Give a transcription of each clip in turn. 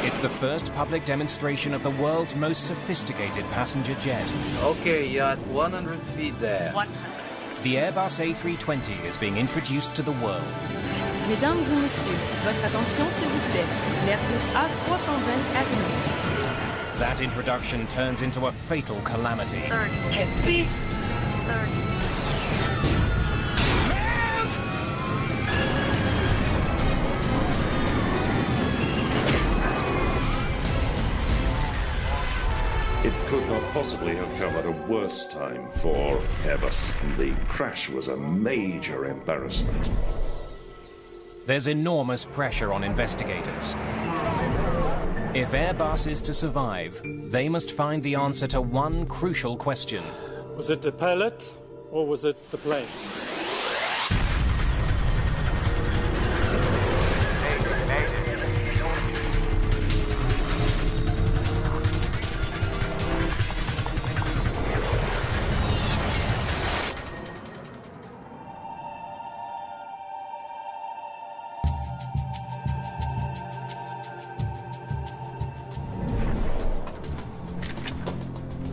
It's the first public demonstration of the world's most sophisticated passenger jet. Okay, you're at 100 feet there. 100. The Airbus A320 is being introduced to the world. Mesdames et messieurs, votre attention s'il vous plaît. L'Airbus A320 arrive. That introduction turns into a fatal calamity. 30. Can't be. 30. It could not possibly have come at a worse time for Airbus. The crash was a major embarrassment. There's enormous pressure on investigators. If Airbus is to survive, they must find the answer to one crucial question. Was it the pilot or was it the plane?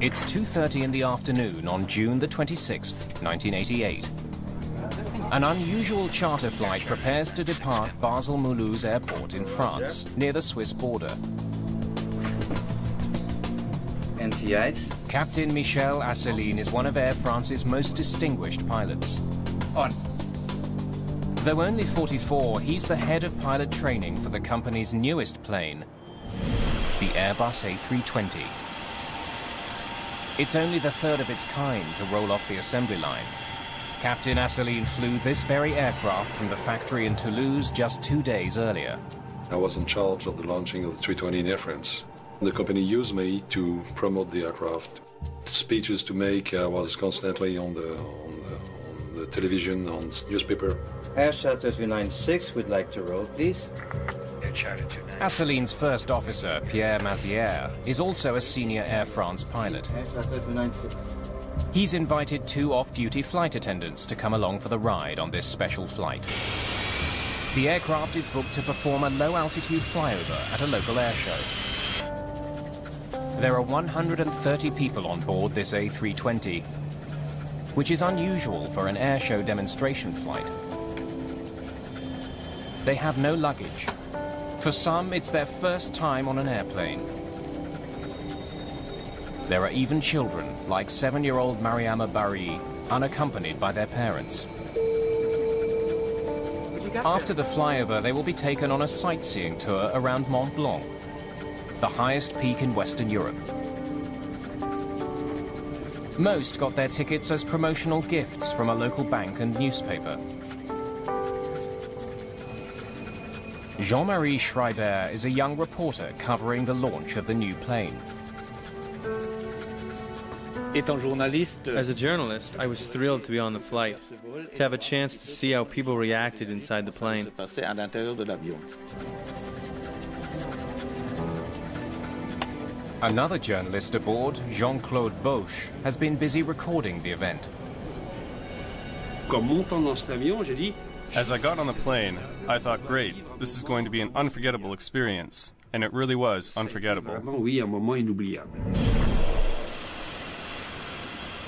It's 2:30 in the afternoon on June the 26th, 1988. An unusual charter flight prepares to depart Basel-Mulhouse Airport in France, near the Swiss border. Anti-ice. Captain Michel Asseline is one of Air France's most distinguished pilots. On. Though only 44, he's the head of pilot training for the company's newest plane, the Airbus A320. It's only the third of its kind to roll off the assembly line. Captain Asseline flew this very aircraft from the factory in Toulouse just 2 days earlier. I was in charge of the launching of the 320 in Air France. The company used me to promote the aircraft. The speeches to make was constantly on the television, on newspaper. Air Charter 296 would like to roll, please. Asseline's first officer, Pierre Mazière, is also a senior Air France pilot. Air Charter 296. He's invited 2 off-duty flight attendants to come along for the ride on this special flight. The aircraft is booked to perform a low-altitude flyover at a local air show. There are 130 people on board this A320, which is unusual for an air show demonstration flight. They have no luggage. For some, it's their first time on an airplane. There are even children, like 7-year-old Mariama Barry, unaccompanied by their parents. After the flyover, they will be taken on a sightseeing tour around Mont Blanc, the highest peak in Western Europe. Most got their tickets as promotional gifts from a local bank and newspaper. Jean-Marie Schreiber is a young reporter covering the launch of the new plane. As a journalist, I was thrilled to be on the flight, to have a chance to see how people reacted inside the plane. Another journalist aboard, Jean-Claude Boche, has been busy recording the event. As I got on the plane, I thought, great, this is going to be an unforgettable experience. And it really was unforgettable.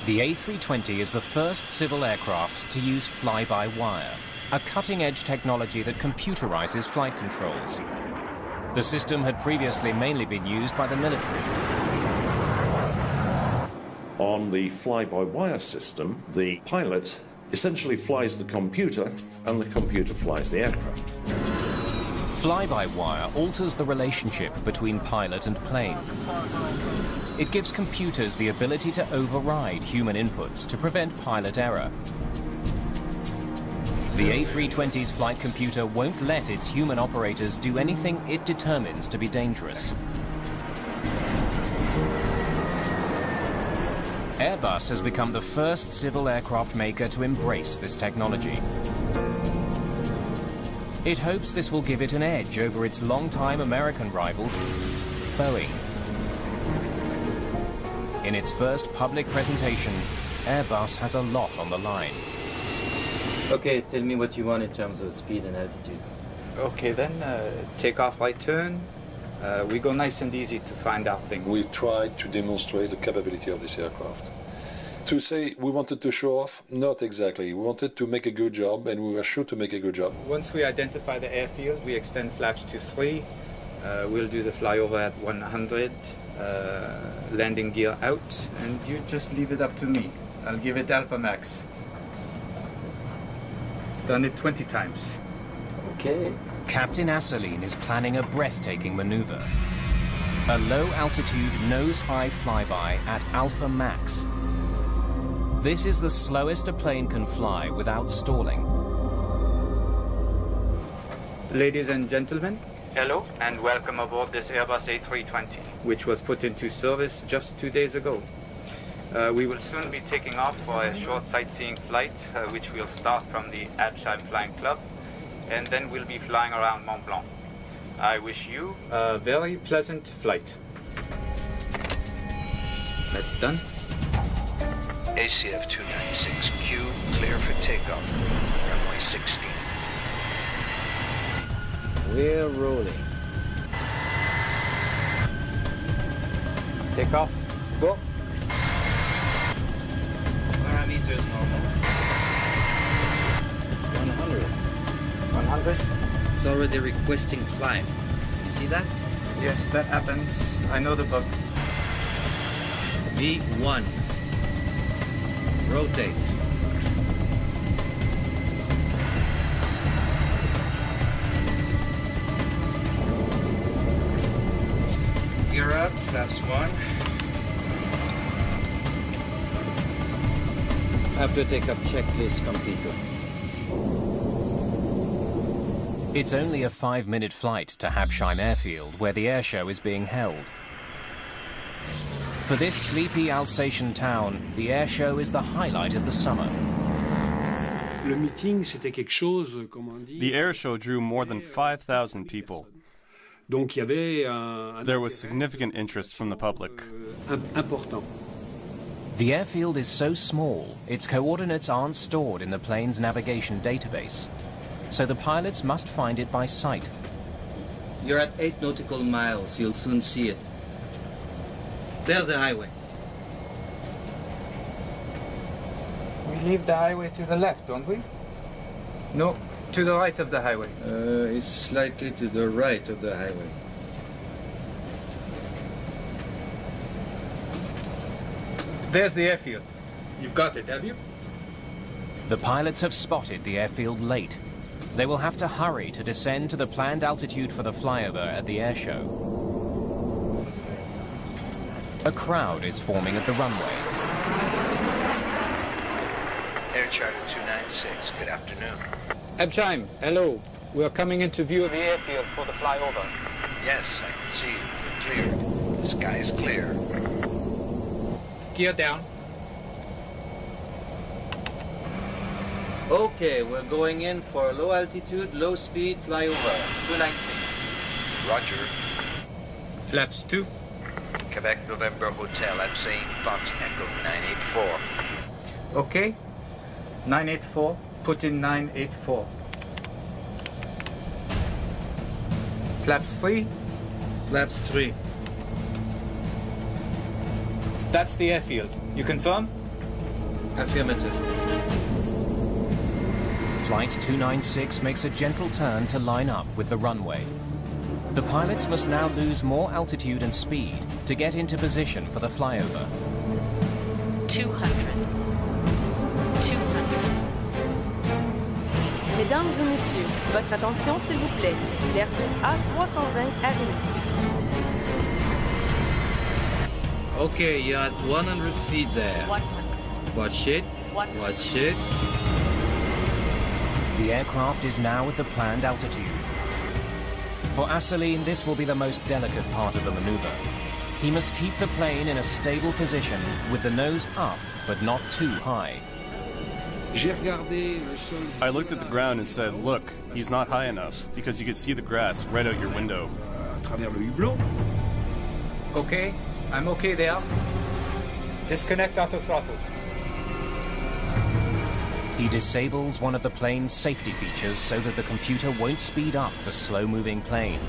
The A320 is the first civil aircraft to use fly-by-wire, a cutting-edge technology that computerizes flight controls. The system had previously mainly been used by the military. On the fly-by-wire system, the pilot essentially flies the computer, and the computer flies the aircraft. Fly-by-wire alters the relationship between pilot and plane. It gives computers the ability to override human inputs to prevent pilot error. The A320's flight computer won't let its human operators do anything it determines to be dangerous. Airbus has become the first civil aircraft maker to embrace this technology. It hopes this will give it an edge over its longtime American rival, Boeing. In its first public presentation, Airbus has a lot on the line. Okay, tell me what you want in terms of speed and altitude. Okay then, takeoff light turn, We go nice and easy to find out things. We tried to demonstrate the capability of this aircraft. To say we wanted to show off, not exactly. We wanted to make a good job, and we were sure to make a good job. Once we identify the airfield, we extend flaps to 3. We'll do the flyover at 100, landing gear out, and you just leave it up to me. I'll give it Alpha Max. Done it 20 times. Okay. Captain Asseline is planning a breathtaking maneuver. A low-altitude, nose-high flyby at Alpha Max. This is the slowest a plane can fly without stalling. Ladies and gentlemen, hello and welcome aboard this Airbus A320, which was put into service just 2 days ago. We will soon be taking off for a short sightseeing flight, which will start from the Absheim Flying Club, and then we'll be flying around Mont Blanc. I wish you a very pleasant flight. That's done. ACF 296Q, clear for takeoff. Runway 16. We're rolling. Take off. Go. Parameters normal. 100. 100. It's already requesting climb. You see that? Yes, that happens. I know the bug. V1. Rotate. Gear up, flaps 1. After takeoff checklist completed. It's only a 5-minute flight to Habsheim Airfield, where the airshow is being held. For this sleepy Alsatian town, the airshow is the highlight of the summer. The airshow drew more than 5,000 people. There was significant interest from the public. The airfield is so small, its coordinates aren't stored in the plane's navigation database, so the pilots must find it by sight. You're at 8 nautical miles. You'll soon see it. There's the highway. We leave the highway to the left, don't we? No, to the right of the highway. It's slightly to the right of the highway. There's the airfield. You've got it, have you? The pilots have spotted the airfield late. They will have to hurry to descend to the planned altitude for the flyover at the airshow. A crowd is forming at the runway. Air Charter 296, good afternoon. Absheim, hello. We're coming into view of the airfield for the flyover. Yes, I can see you. You're cleared. The sky is clear. Gear down. Okay, we're going in for low altitude, low speed flyover. 296. Roger. Flaps 2. Quebec November Hotel, I'm saying Fox Echo 984. Okay. 984. Put in 984. Flaps 3. Flaps 3. That's the airfield. You confirm? Affirmative. Flight 296 makes a gentle turn to line up with the runway. The pilots must now lose more altitude and speed to get into position for the flyover. 200. 200. Mesdames et messieurs, votre attention s'il vous plaît. L'Airbus A320 arrive. Okay, you're at 100 feet there. 100. Watch it. Watch it. The aircraft is now at the planned altitude. For Asseline, this will be the most delicate part of the maneuver. He must keep the plane in a stable position with the nose up, but not too high. I looked at the ground and said, look, he's not high enough, because you could see the grass right out your window. Okay, I'm okay there. Disconnect auto throttle. He disables one of the plane's safety features so that the computer won't speed up the slow-moving plane.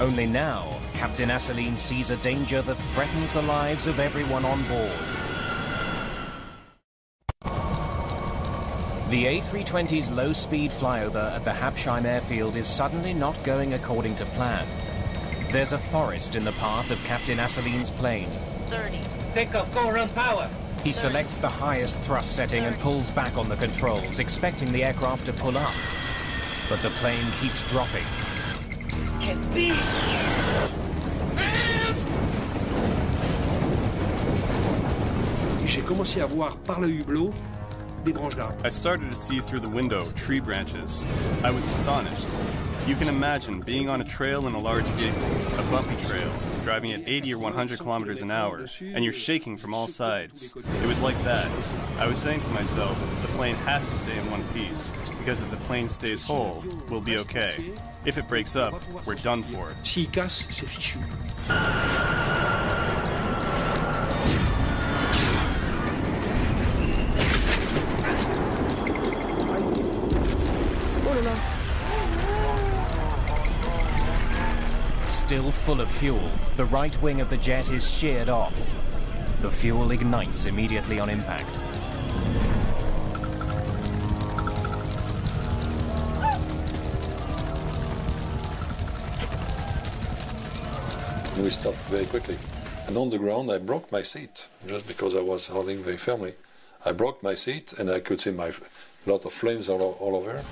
Only now, Captain Assouline sees a danger that threatens the lives of everyone on board. The A320's low-speed flyover at the Habsheim airfield is suddenly not going according to plan. There's a forest in the path of Captain Assouline's plane. 30. Take off, go around power. He selects the highest thrust setting and pulls back on the controls, expecting the aircraft to pull up. But the plane keeps dropping. Can't be. J'ai commencé à voir par le hublot des branches d'arbres. I started to see through the window tree branches. I was astonished. You can imagine being on a trail in a large vehicle, a bumpy trail, driving at 80 or 100 kilometers an hour, and you're shaking from all sides. It was like that. I was saying to myself, the plane has to stay in one piece, because if the plane stays whole, we'll be okay. If it breaks up, we're done for. S'il casse, c'est fichu. Still full of fuel, the right wing of the jet is sheared off. The fuel ignites immediately on impact. We stopped very quickly. And on the ground, I broke my seat, just because I was holding very firmly. I broke my seat, and I could see lot of flames all over.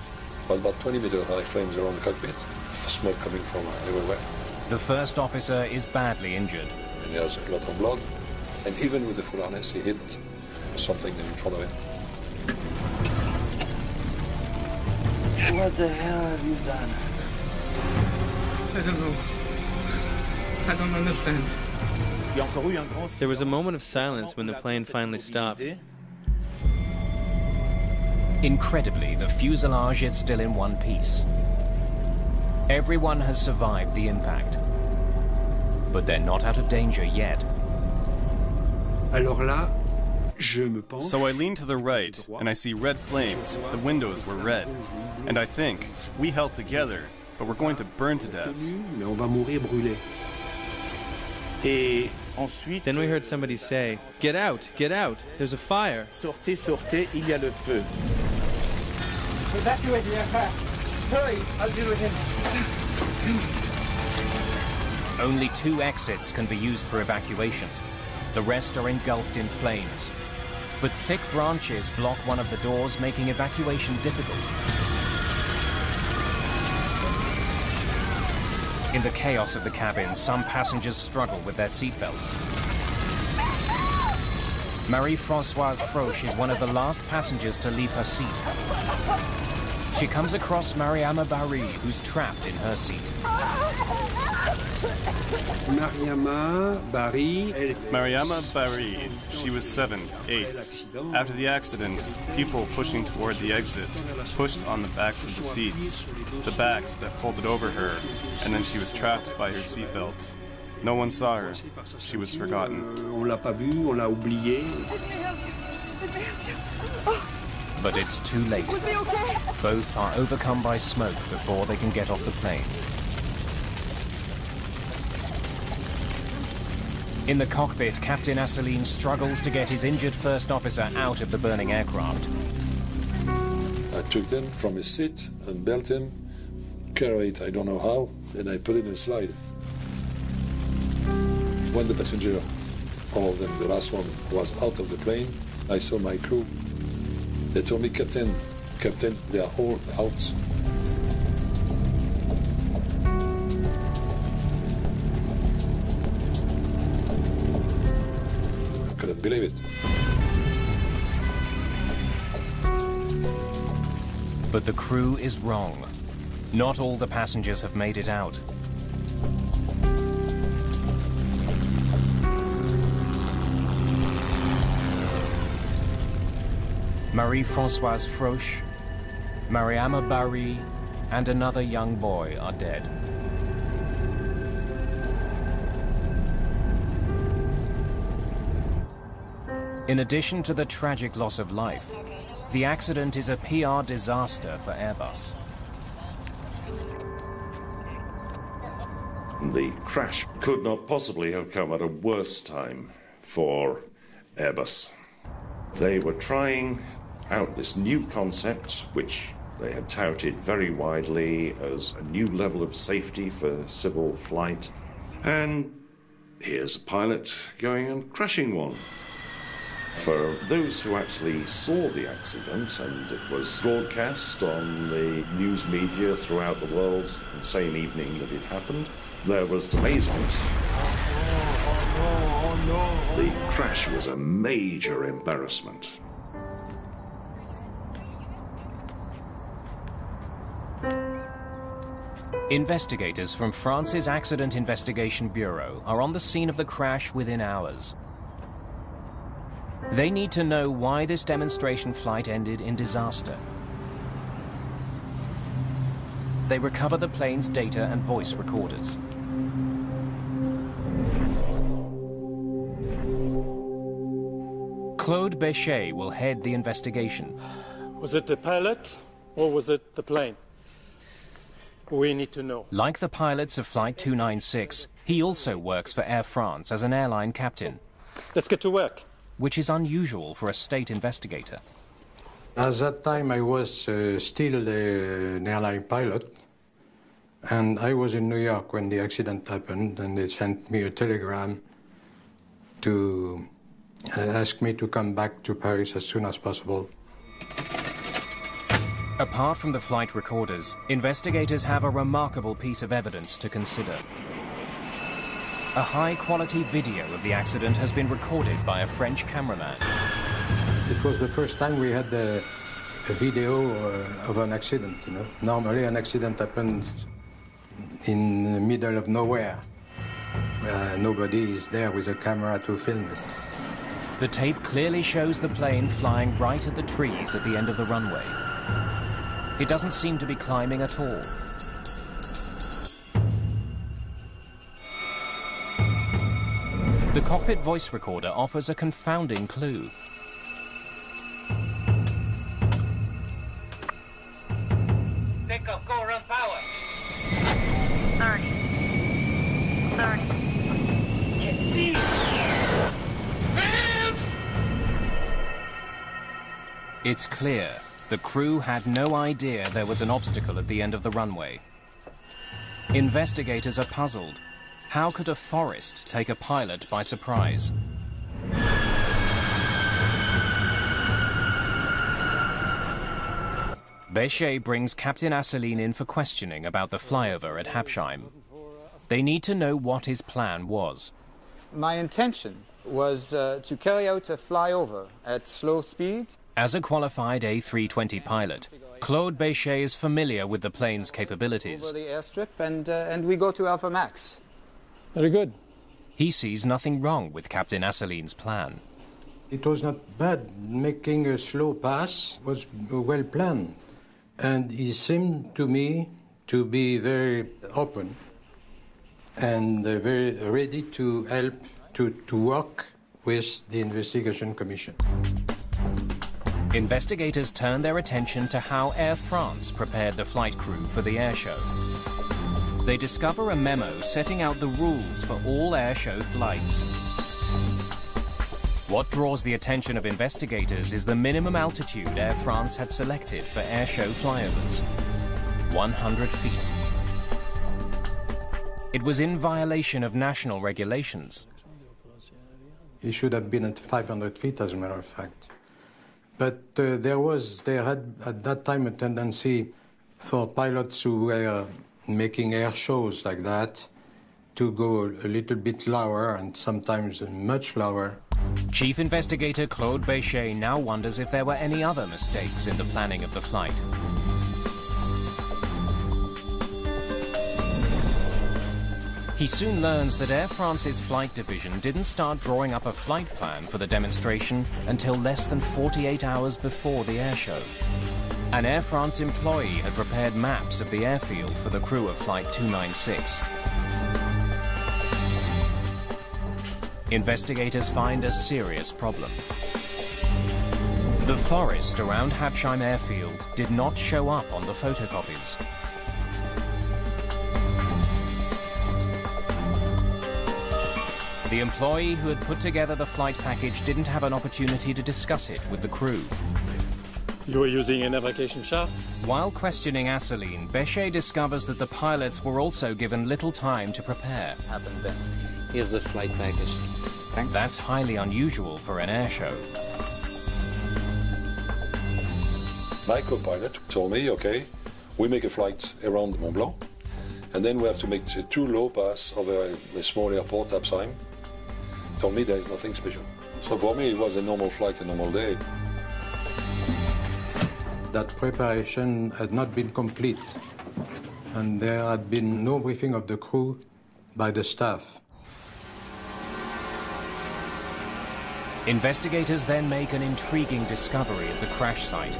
But about 20 meters high flames around the cockpit, smoke coming from everywhere. The first officer is badly injured. And he has a lot of blood. And even with the full harness, he hit something in front of him. What the hell have you done? I don't know. I don't understand. There was a moment of silence when the plane finally stopped. Incredibly, the fuselage is still in one piece. Everyone has survived the impact, but they're not out of danger yet. So I lean to the right, and I see red flames. The windows were red. And I think, we held together, but we're going to burn to death. Then we heard somebody say, get out, there's a fire. Sortez, sortez, il y a le feu. Evacuate the aircraft. Hurry, I'll deal with him. Only 2 exits can be used for evacuation. The rest are engulfed in flames. But thick branches block one of the doors, making evacuation difficult. In the chaos of the cabin, some passengers struggle with their seatbelts. Marie-Françoise Froche is one of the last passengers to leave her seat. She comes across Mariama Barry, who's trapped in her seat. Mariama Barry, she was 7, 8. After the accident, people pushing toward the exit pushed on the backs of the seats, the backs that folded over her, and then she was trapped by her seatbelt. No one saw her. She was forgotten. But it's too late. Both are overcome by smoke before they can get off the plane. In the cockpit, Captain Assouline struggles to get his injured first officer out of the burning aircraft. I took him from his seat and belt him, carried, I don't know how, and I put it in a slide. When the passenger, all of them, the last one, was out of the plane, I saw my crew. They told me, Captain, they are all out. I couldn't believe it. But the crew is wrong. Not all the passengers have made it out. Marie-Françoise Froche, Mariama Barry, and another young boy are dead. In addition to the tragic loss of life, the accident is a PR disaster for Airbus. The crash could not possibly have come at a worse time for Airbus. They were trying out this new concept, which they had touted very widely as a new level of safety for civil flight. And here's a pilot going and crashing one. For those who actually saw the accident, and it was broadcast on the news media throughout the world the same evening that it happened, there was amazement. The crash was a major embarrassment. Investigators from France's Accident Investigation Bureau are on the scene of the crash within hours. They need to know why this demonstration flight ended in disaster. They recover the plane's data and voice recorders. Claude Béchet will head the investigation. Was it the pilot or was it the plane? We need to know. Like the pilots of Flight 296, he also works for Air France as an airline captain. Let's get to work. Which is unusual for a state investigator. At that time, I was still an airline pilot, and I was in New York when the accident happened, and they sent me a telegram to ask me to come back to Paris as soon as possible. Apart from the flight recorders, investigators have a remarkable piece of evidence to consider. A high-quality video of the accident has been recorded by a French cameraman. It was the first time we had a video of an accident, you know. Normally an accident happens in the middle of nowhere. Nobody is there with a camera to film it. The tape clearly shows the plane flying right at the trees at the end of the runway. It doesn't seem to be climbing at all. The cockpit voice recorder offers a confounding clue. Take off, go run power. 30. 30. It's clear the crew had no idea there was an obstacle at the end of the runway. Investigators are puzzled. How could a forest take a pilot by surprise? Béchet brings Captain Asselineau in for questioning about the flyover at Habsheim. They need to know what his plan was. My intention was to carry out a flyover at slow speed. As a qualified A320 pilot, Claude Béchet is familiar with the plane's capabilities. Over the airstrip and we go to Alpha Max. Very good. He sees nothing wrong with Captain Asselineau's plan. It was not bad. Making a slow pass was well planned. And he seemed to me to be very open and very ready to help to work with the investigation commission. Investigators turn their attention to how Air France prepared the flight crew for the airshow. They discover a memo setting out the rules for all airshow flights. What draws the attention of investigators is the minimum altitude Air France had selected for airshow flyovers: 100 feet. It was in violation of national regulations. He should have been at 500 feet, as a matter of fact. But there had at that time a tendency for pilots who were making air shows like that to go a little bit lower and sometimes much lower. Chief Investigator Claude Béchet now wonders if there were any other mistakes in the planning of the flight. He soon learns that Air France's flight division didn't start drawing up a flight plan for the demonstration until less than 48 hours before the airshow. An Air France employee had prepared maps of the airfield for the crew of Flight 296. Investigators find a serious problem. The forest around Habsheim airfield did not show up on the photocopies. the employee who had put together the flight package didn't have an opportunity to discuss it with the crew. You were using a navigation chart? While questioning Asselineau, Béchet discovers that the pilots were also given little time to prepare. Here's the flight package. Thanks. That's highly unusual for an air show. My co-pilot told me, okay, we make a flight around Mont Blanc, and then we have to make 2 low pass over a small airport, Absheim. Told me there is nothing special. So for me, it was a normal flight, a normal day. That preparation had not been complete, and there had been no briefing of the crew by the staff. Investigators then make an intriguing discovery at the crash site.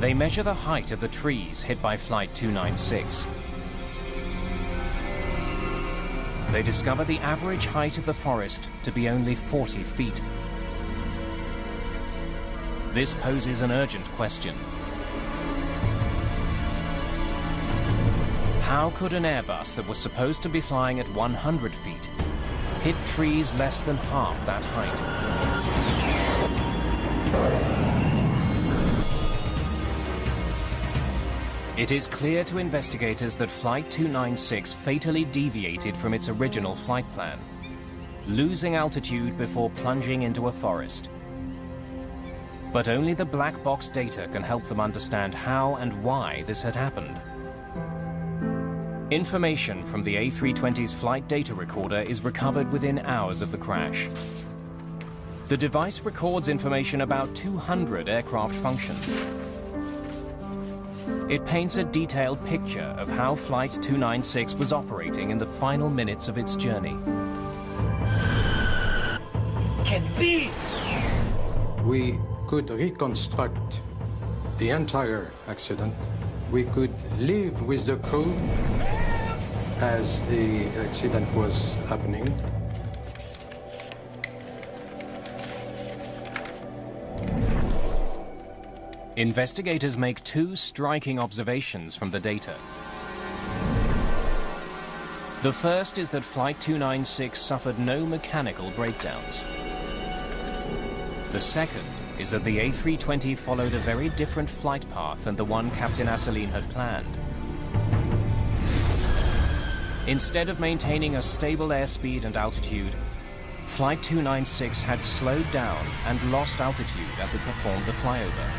They measure the height of the trees hit by Flight 296. They discover the average height of the forest to be only 40 feet. This poses an urgent question. How could an Airbus that was supposed to be flying at 100 feet hit trees less than half that height? It is clear to investigators that Flight 296 fatally deviated from its original flight plan, losing altitude before plunging into a forest. But only the black box data can help them understand how and why this had happened. Information from the A320's flight data recorder is recovered within hours of the crash. The device records information about 200 aircraft functions. It paints a detailed picture of how Flight 296 was operating in the final minutes of its journey. Can be! We could reconstruct the entire accident. We could live with the crew as the accident was happening. Investigators make 2 striking observations from the data. The first is that Flight 296 suffered no mechanical breakdowns. The second is that the A320 followed a very different flight path than the one Captain Asselineau had planned. Instead of maintaining a stable airspeed and altitude, Flight 296 had slowed down and lost altitude as it performed the flyover.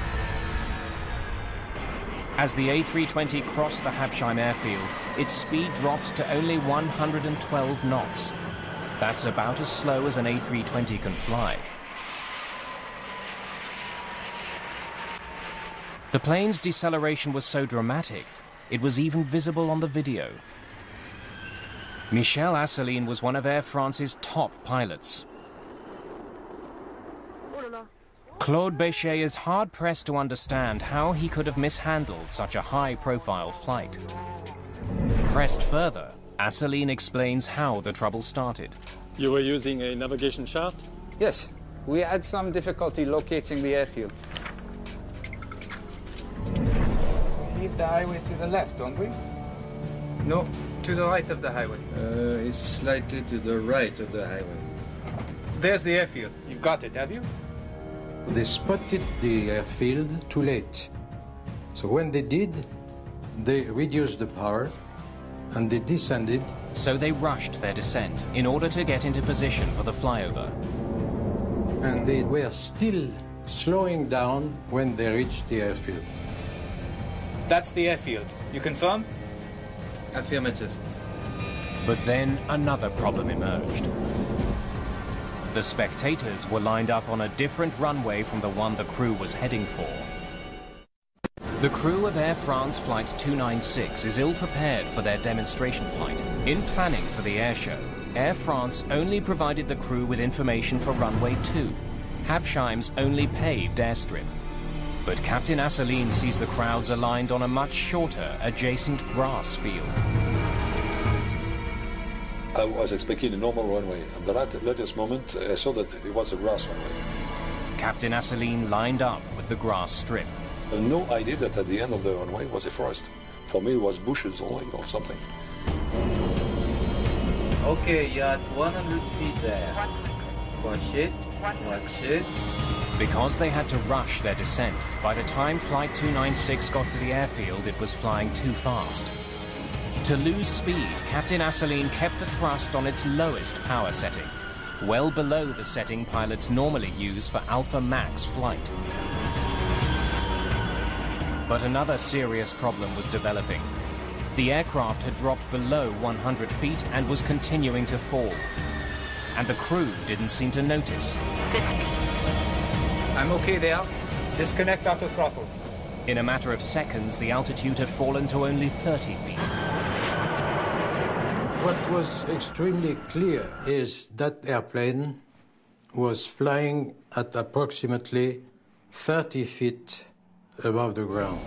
As the A320 crossed the Absheim airfield, its speed dropped to only 112 knots. That's about as slow as an A320 can fly. The plane's deceleration was so dramatic, it was even visible on the video. Michel Asselineau was one of Air France's top pilots. Claude Béchet is hard-pressed to understand how he could have mishandled such a high-profile flight. Pressed further, Asselineau explains how the trouble started. You were using a navigation chart? Yes, we had some difficulty locating the airfield. We leave the highway to the left, don't we? No, to the right of the highway. It's slightly to the right of the highway. There's the airfield. You've got it, have you? They spotted the airfield too late. So when they did, they reduced the power and they descended. So they rushed their descent in order to get into position for the flyover. And they were still slowing down when they reached the airfield. That's the airfield. You confirm? Affirmative. But then another problem emerged. The spectators were lined up on a different runway from the one the crew was heading for. The crew of Air France Flight 296 is ill-prepared for their demonstration flight. In planning for the air show, Air France only provided the crew with information for runway 2, Absheim's only paved airstrip. But Captain Asselineau sees the crowds aligned on a much shorter, adjacent grass field. I was expecting a normal runway. At the latest moment, I saw that it was a grass runway. Captain Asselineau lined up with the grass strip. I had no idea that at the end of the runway was a forest. For me, it was bushes only or something. Okay, you're at 100 feet there. Watch it. Watch it. Because they had to rush their descent, by the time Flight 296 got to the airfield, it was flying too fast. To lose speed, Captain Asseline kept the thrust on its lowest power setting, well below the setting pilots normally use for Alpha Max flight. But another serious problem was developing. The aircraft had dropped below 100 feet and was continuing to fall. And the crew didn't seem to notice. I'm okay there. Disconnect auto throttle. In a matter of seconds, the altitude had fallen to only 30 feet. What was extremely clear is that airplane was flying at approximately 30 feet above the ground.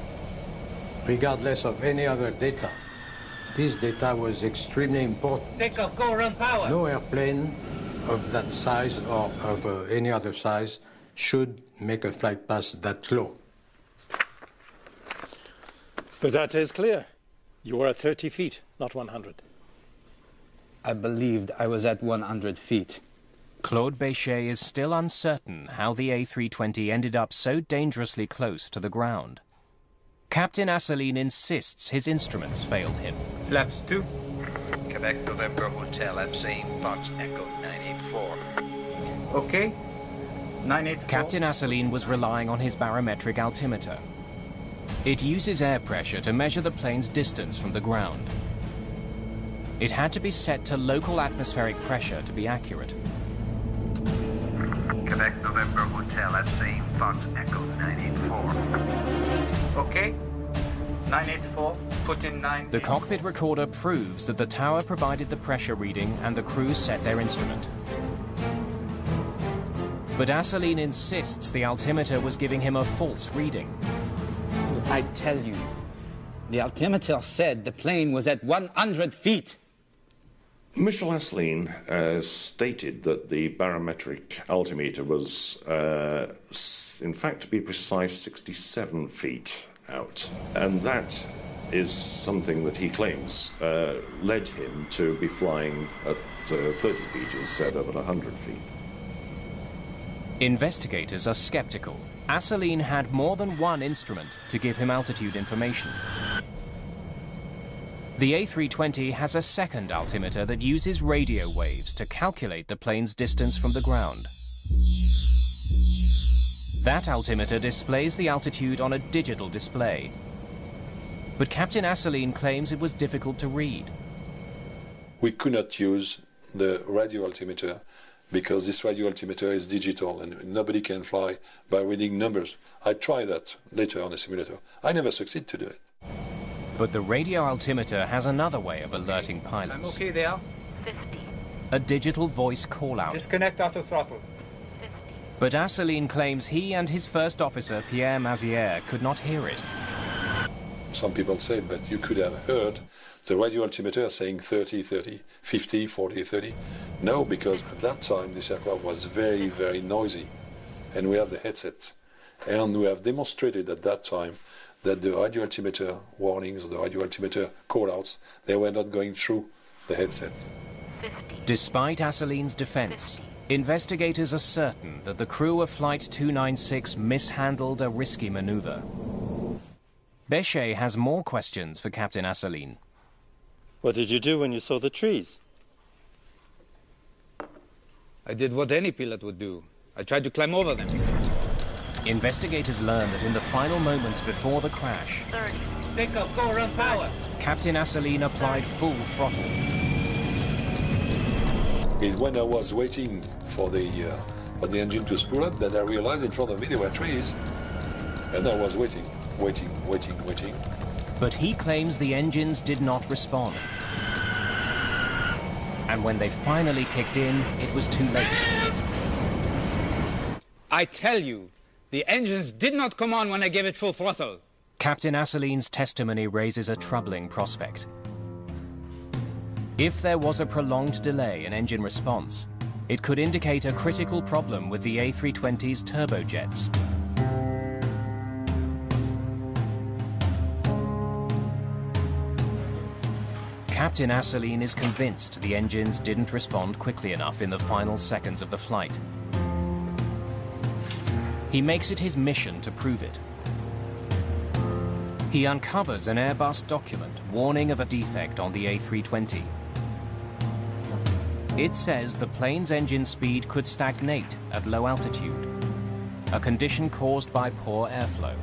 Regardless of any other data, this data was extremely important. Take off, go run power. No airplane of that size or of any other size should make a flight path that low. The data is clear. You were at 30 feet, not 100. I believed I was at 100 feet. Claude Béchet is still uncertain how the A320 ended up so dangerously close to the ground. Captain Asseline insists his instruments failed him. Flaps 2. Quebec November Hotel, I'm saying Fox Echo 984. Okay. 984. Captain Asseline was relying on his barometric altimeter. It uses air pressure to measure the plane's distance from the ground. It had to be set to local atmospheric pressure to be accurate. Quebec November Hotel, I'm saying Fox Echo 984. Okay. 984. Put in 9. The cockpit recorder proves that the tower provided the pressure reading and the crew set their instrument. But Asseline insists the altimeter was giving him a false reading. I tell you, the altimeter said the plane was at 100 feet. Michel Asseline stated that the barometric altimeter was, in fact, to be precise, 67 feet out. And that is something that he claims led him to be flying at 30 feet instead of at 100 feet. Investigators are skeptical. Asseline had more than one instrument to give him altitude information. The A320 has a second altimeter that uses radio waves to calculate the plane's distance from the ground. That altimeter displays the altitude on a digital display. But Captain Asseline claims it was difficult to read. We could not use the radio altimeter because this radio altimeter is digital and nobody can fly by reading numbers. I tried that later on a simulator. I never succeed to do it. But the radio altimeter has another way of alerting I'm pilots. okay there. 50. A digital voice call-out. Disconnect auto throttle. But Asseline claims he and his first officer, Pierre Mazière, could not hear it. Some people say, but you could have heard the radio altimeter saying 30, 30, 50, 40, 30. No, because at that time this aircraft was very, very noisy. And we have the headset. And we have demonstrated at that time that the radio altimeter warnings or the radio altimeter call-outs, they were not going through the headset. 50. Despite Asseline's defense, investigators are certain that the crew of Flight 296 mishandled a risky maneuver. Béchet has more questions for Captain Asseline. What did you do when you saw the trees? I did what any pilot would do. I tried to climb over them. Investigators learn that in the final moments before the crash, 30. Take off, go run power. Captain Asseline applied full throttle. When I was waiting for the engine to spool up, that I realized in front of me there were trees. And I was waiting. But he claims the engines did not respond. And when they finally kicked in, it was too late. I tell you, the engines did not come on when I gave it full throttle. Captain Asseline's testimony raises a troubling prospect. If there was a prolonged delay in engine response, it could indicate a critical problem with the A320's turbojets. Captain Asseline is convinced the engines didn't respond quickly enough in the final seconds of the flight. He makes it his mission to prove it. He uncovers an Airbus document warning of a defect on the A320. It says the plane's engine speed could stagnate at low altitude, a condition caused by poor airflow.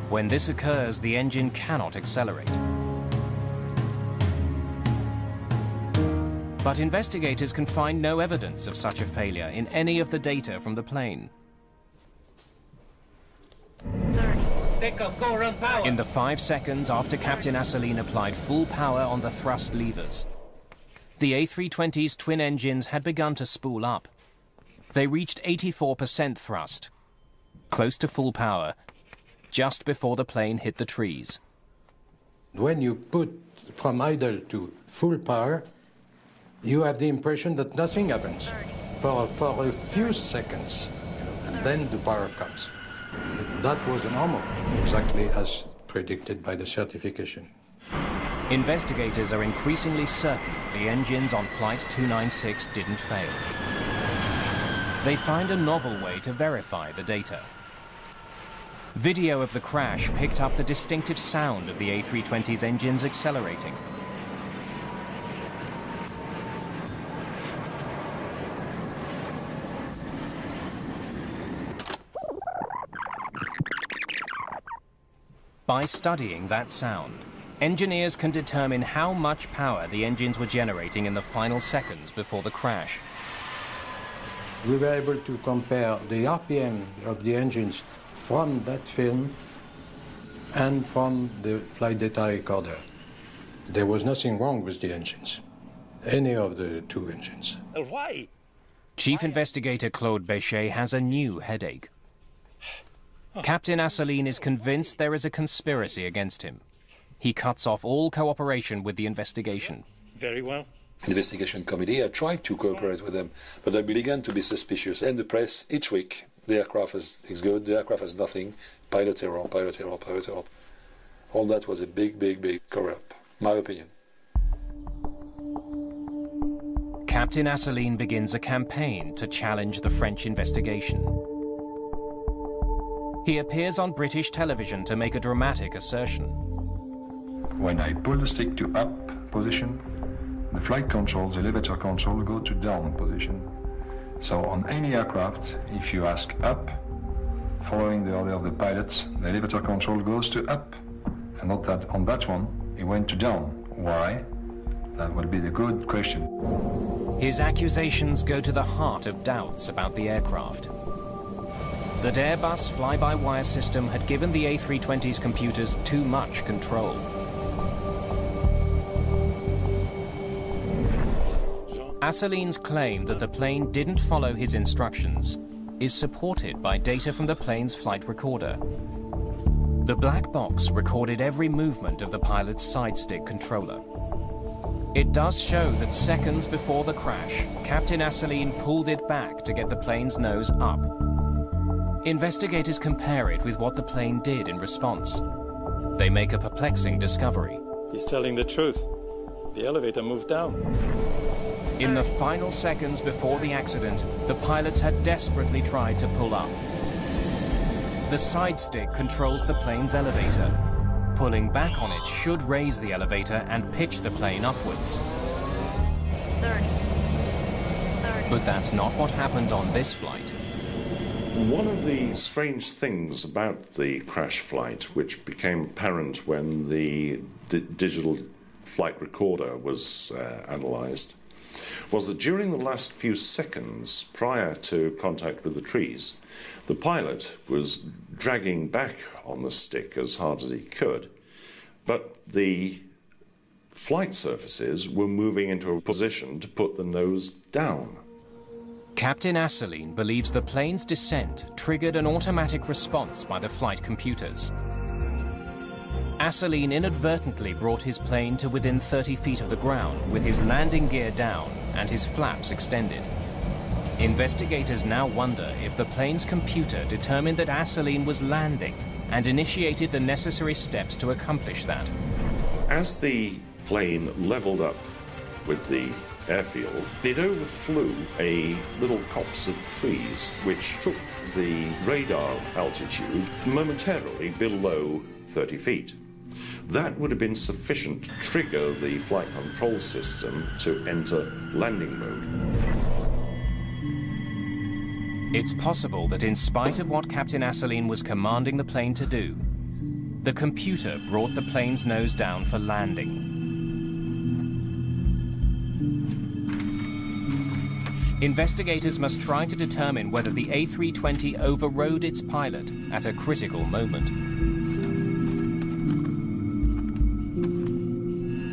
When this occurs, the engine cannot accelerate. But investigators can find no evidence of such a failure in any of the data from the plane. Go run power. In the 5 seconds after Captain Asseline applied full power on the thrust levers, the A320's twin engines had begun to spool up. They reached 84% thrust, close to full power, just before the plane hit the trees. When you put from idle to full power, you have the impression that nothing happens for a few seconds, and then the power comes. That was normal, exactly as predicted by the certification. Investigators are increasingly certain the engines on Flight 296 didn't fail. They find a novel way to verify the data. Video of the crash picked up the distinctive sound of the A320's engines accelerating. By studying that sound, engineers can determine how much power the engines were generating in the final seconds before the crash. We were able to compare the RPM of the engines from that film and from the flight data recorder. There was nothing wrong with the engines, any of the two engines. Why? Chief Investigator Claude Béchet has a new headache. Captain Asseline is convinced there is a conspiracy against him. He cuts off all cooperation with the investigation. Very well. Investigation committee, I tried to cooperate with them, but I began to be suspicious. And the press, each week, the aircraft is good, the aircraft has nothing, pilot error, pilot error, pilot error. All that was a big, big, big cover-up, my opinion. Captain Asseline begins a campaign to challenge the French investigation. He appears on British television to make a dramatic assertion. When I pull the stick to up position, the flight controls, the elevator control go to down position. So on any aircraft, if you ask up, following the order of the pilots, the elevator control goes to up. And not that on that one, it went to down. Why? That would be the good question. His accusations go to the heart of doubts about the aircraft. That Airbus fly-by-wire system had given the A320's computers too much control. Asseline's claim that the plane didn't follow his instructions is supported by data from the plane's flight recorder. The black box recorded every movement of the pilot's side stick controller. It does show that seconds before the crash, Captain Asseline pulled it back to get the plane's nose up. Investigators compare it with what the plane did in response. They make a perplexing discovery. He's telling the truth. The elevator moved down. In the final seconds before the accident, the pilots had desperately tried to pull up. The side stick controls the plane's elevator. Pulling back on it should raise the elevator and pitch the plane upwards. 30. But that's not what happened on this flight. One of the strange things about the crash flight, which became apparent when the digital flight recorder was analysed, was that during the last few seconds prior to contact with the trees, the pilot was dragging back on the stick as hard as he could, but the flight surfaces were moving into a position to put the nose down. Captain Asseline believes the plane's descent triggered an automatic response by the flight computers. Asseline inadvertently brought his plane to within 30 feet of the ground with his landing gear down and his flaps extended. Investigators now wonder if the plane's computer determined that Asseline was landing and initiated the necessary steps to accomplish that. As the plane leveled up with the airfield, it overflew a little copse of trees, which took the radar altitude momentarily below 30 feet. That would have been sufficient to trigger the flight control system to enter landing mode. It's possible that in spite of what Captain Asseline was commanding the plane to do, the computer brought the plane's nose down for landing. Investigators must try to determine whether the A320 overrode its pilot at a critical moment.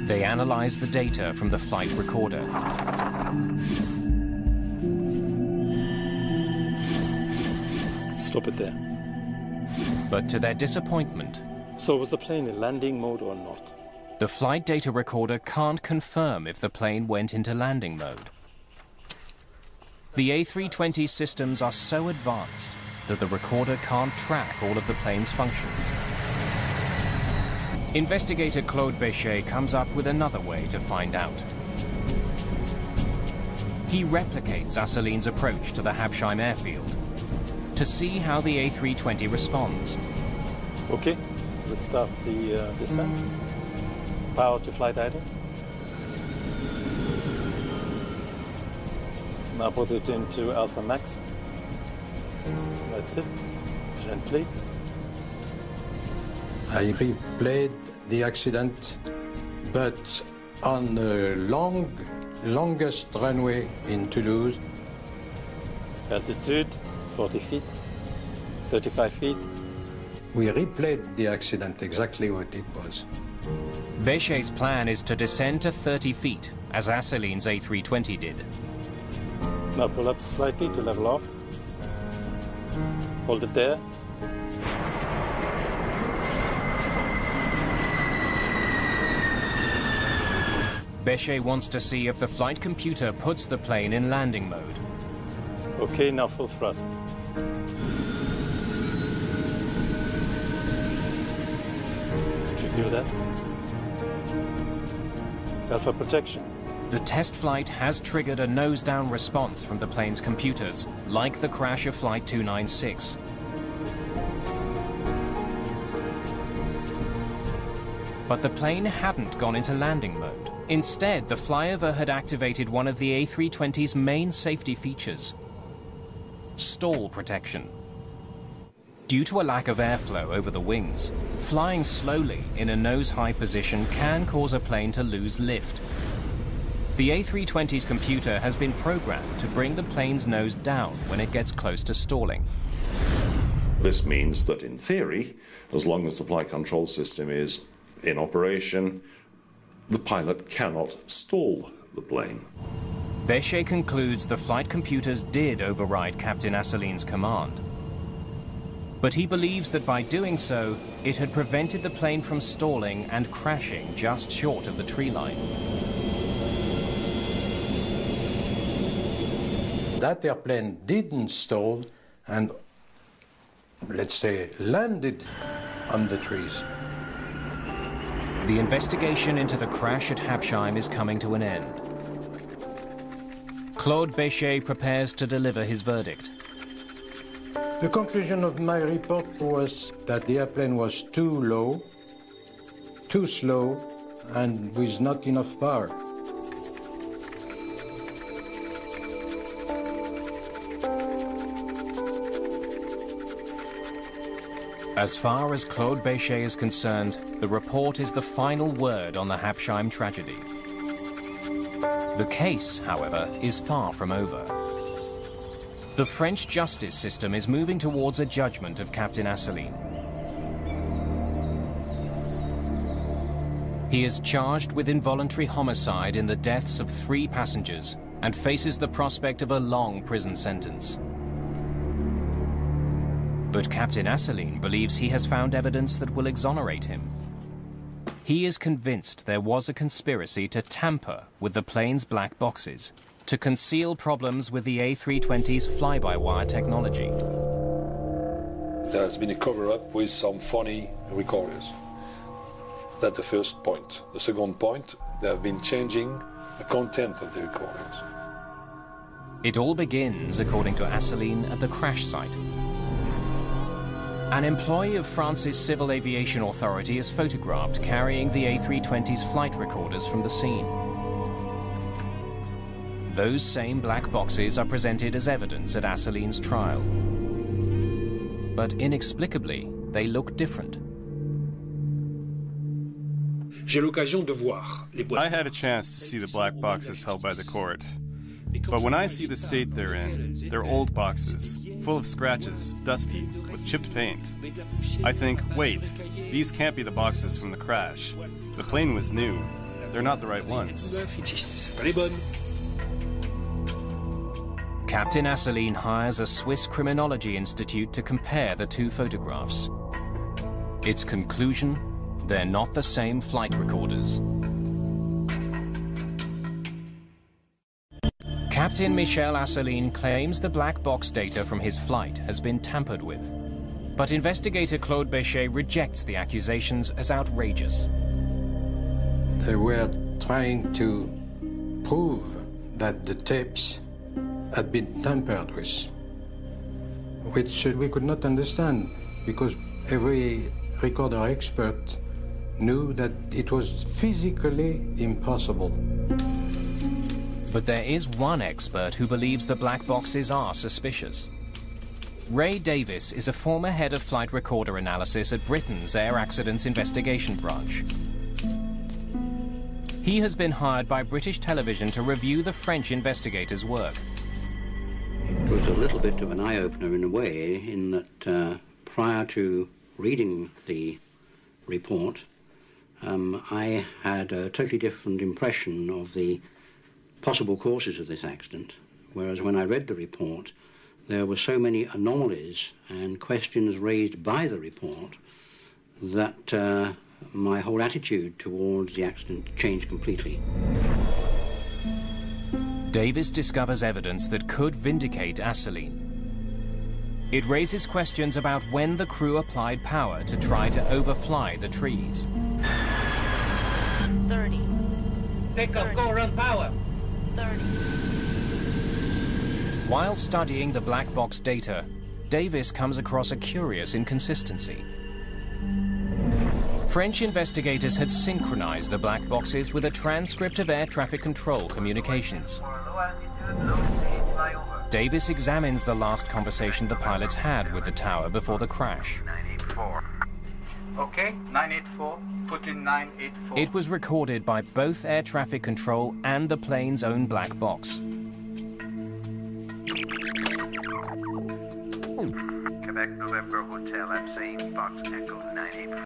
They analyze the data from the flight recorder. Stop it there. But to their disappointment... So was the plane in landing mode or not? The flight data recorder can't confirm if the plane went into landing mode. The A320 systems are so advanced that the recorder can't track all of the plane's functions. Investigator Claude Béchet comes up with another way to find out. He replicates Asseline's approach to the Habsheim airfield to see how the A320 responds. Okay, let's start the descent. Power to flight idle. Now put it into Alpha Max. That's it. Gently. I replayed the accident, but on the longest runway in Toulouse. Altitude, 40 feet, 35 feet. We replayed the accident exactly what it was. Béchet's plan is to descend to 30 feet, as Asseline's A320 did. Now pull up slightly to level off. Hold it there. Béchet wants to see if the flight computer puts the plane in landing mode. Okay, now full thrust. Did you feel that? Alpha protection. The test flight has triggered a nose-down response from the plane's computers, like the crash of Flight 296. But the plane hadn't gone into landing mode. Instead, the flyover had activated one of the A320's main safety features: stall protection. Due to a lack of airflow over the wings, flying slowly in a nose-high position can cause a plane to lose lift. The A320's computer has been programmed to bring the plane's nose down when it gets close to stalling. This means that in theory, as long as the flight control system is in operation, the pilot cannot stall the plane. Béchet concludes the flight computers did override Captain Asseline's command. But he believes that by doing so, it had prevented the plane from stalling and crashing just short of the tree line. That airplane didn't stall and, let's say, landed on the trees. The investigation into the crash at Habsheim is coming to an end. Claude Béchet prepares to deliver his verdict. The conclusion of my report was that the airplane was too low, too slow, and with not enough power. As far as Claude Béchet is concerned, the report is the final word on the Habsheim tragedy. The case, however, is far from over. The French justice system is moving towards a judgment of Captain Asseline. He is charged with involuntary homicide in the deaths of 3 passengers and faces the prospect of a long prison sentence. But Captain Asseline believes he has found evidence that will exonerate him. He is convinced there was a conspiracy to tamper with the plane's black boxes, to conceal problems with the A320's fly-by-wire technology. There has been a cover-up with some phony recorders. That's the first point. The second point, they have been changing the content of the recordings. It all begins, according to Asselineau, at the crash site. An employee of France's Civil Aviation Authority is photographed carrying the A320's flight recorders from the scene. Those same black boxes are presented as evidence at Asselineau's trial. But inexplicably, they look different. I had a chance to see the black boxes held by the court. But when I see the state they're in, they're old boxes, full of scratches, dusty, with chipped paint. I think, wait, these can't be the boxes from the crash. The plane was new. They're not the right ones. Captain Asselineau hires a Swiss criminology institute to compare the two photographs. Its conclusion: they're not the same flight recorders. Captain Michel Asselineau claims the black box data from his flight has been tampered with. But investigator Claude Béchet rejects the accusations as outrageous. They were trying to prove that the tapes had been tampered with, which we could not understand, because every recorder expert knew that it was physically impossible. But there is one expert who believes the black boxes are suspicious. Ray Davis is a former head of flight recorder analysis at Britain's Air Accidents Investigation Branch. He has been hired by British television to review the French investigators' work. It was a little bit of an eye-opener in a way, in that prior to reading the report, I had a totally different impression of the possible causes of this accident, whereas when I read the report, there were so many anomalies and questions raised by the report that my whole attitude towards the accident changed completely. Davis discovers evidence that could vindicate Asselineau. It raises questions about when the crew applied power to try to overfly the trees. 30. Take off, go run power. 30. While studying the black box data, Davis comes across a curious inconsistency. French investigators had synchronized the black boxes with a transcript of air traffic control communications. Davis examines the last conversation the pilots had with the tower before the crash. 984. Okay, 984. Put in 984. It was recorded by both air traffic control and the plane's own black box. Quebec November Hotel at same box Echo 984.